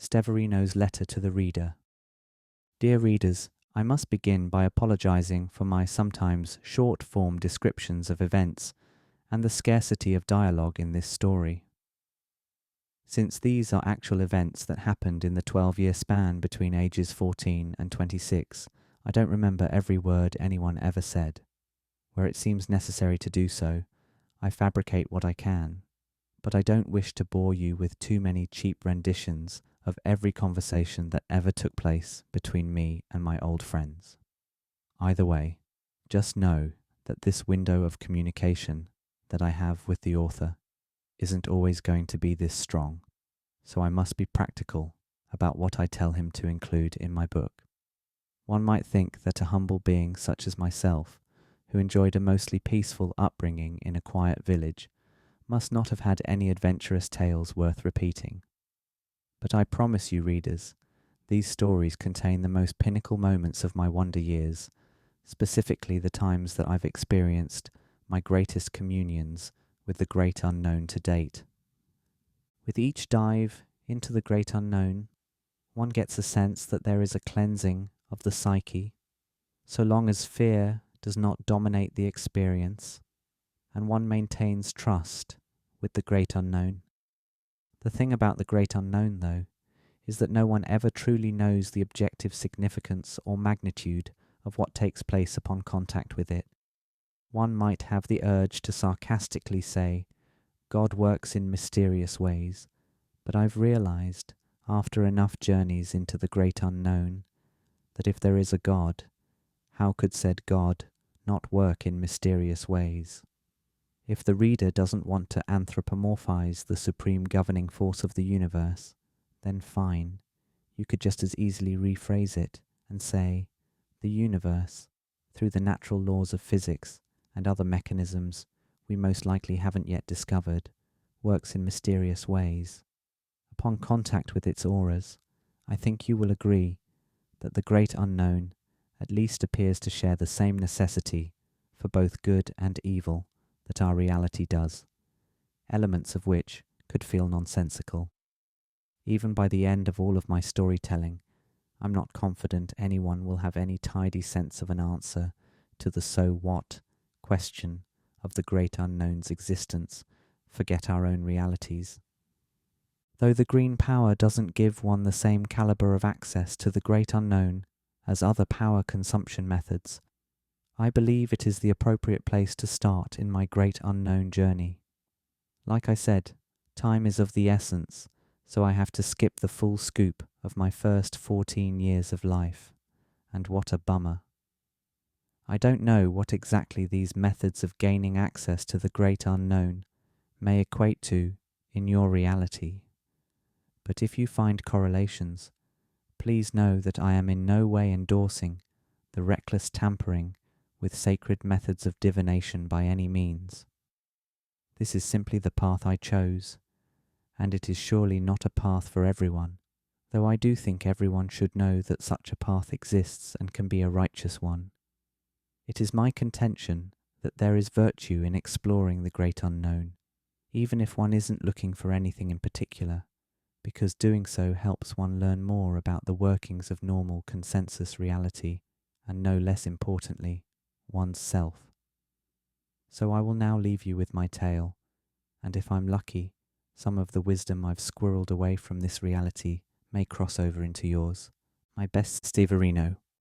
Steverino's letter to the reader. Dear readers, I must begin by apologizing for my sometimes short-form descriptions of events and the scarcity of dialogue in this story. Since these are actual events that happened in the 12-year span between ages 14 and 26, I don't remember every word anyone ever said. Where it seems necessary to do so, I fabricate what I can, but I don't wish to bore you with too many cheap renditions of every conversation that ever took place between me and my old friends. Either way, just know that this window of communication that I have with the author isn't always going to be this strong, so I must be practical about what I tell him to include in my book. One might think that a humble being such as myself, who enjoyed a mostly peaceful upbringing in a quiet village, must not have had any adventurous tales worth repeating. But I promise you, readers, these stories contain the most pinnacle moments of my wonder years, specifically the times that I've experienced my greatest communions with the great unknown to date. With each dive into the great unknown, one gets a sense that there is a cleansing of the psyche, so long as fear does not dominate the experience, and one maintains trust with the great unknown. The thing about the great unknown, though, is that no one ever truly knows the objective significance or magnitude of what takes place upon contact with it. One might have the urge to sarcastically say, God works in mysterious ways, but I've realized, after enough journeys into the great unknown, that if there is a God, how could said God not work in mysterious ways? If the reader doesn't want to anthropomorphize the supreme governing force of the universe, then fine, you could just as easily rephrase it and say, the universe, through the natural laws of physics and other mechanisms we most likely haven't yet discovered, works in mysterious ways. Upon contact with its auras, I think you will agree that the great unknown at least appears to share the same necessity for both good and evil that our reality does, elements of which could feel nonsensical. Even by the end of all of my storytelling, I'm not confident anyone will have any tidy sense of an answer to the so what question of the great unknown's existence, forget our own realities. Though the green power doesn't give one the same caliber of access to the great unknown as other power consumption methods, I believe it is the appropriate place to start in my great unknown journey. Like I said, time is of the essence, so I have to skip the full scoop of my first 14 years of life, and what a bummer. I don't know what exactly these methods of gaining access to the great unknown may equate to in your reality, but if you find correlations, please know that I am in no way endorsing the reckless tampering with sacred methods of divination by any means. This is simply the path I chose, and it is surely not a path for everyone, though I do think everyone should know that such a path exists and can be a righteous one. It is my contention that there is virtue in exploring the great unknown, even if one isn't looking for anything in particular, because doing so helps one learn more about the workings of normal consensus reality, and no less importantly, one's self. So I will now leave you with my tale, and if I'm lucky, some of the wisdom I've squirreled away from this reality may cross over into yours. My best, Steverino.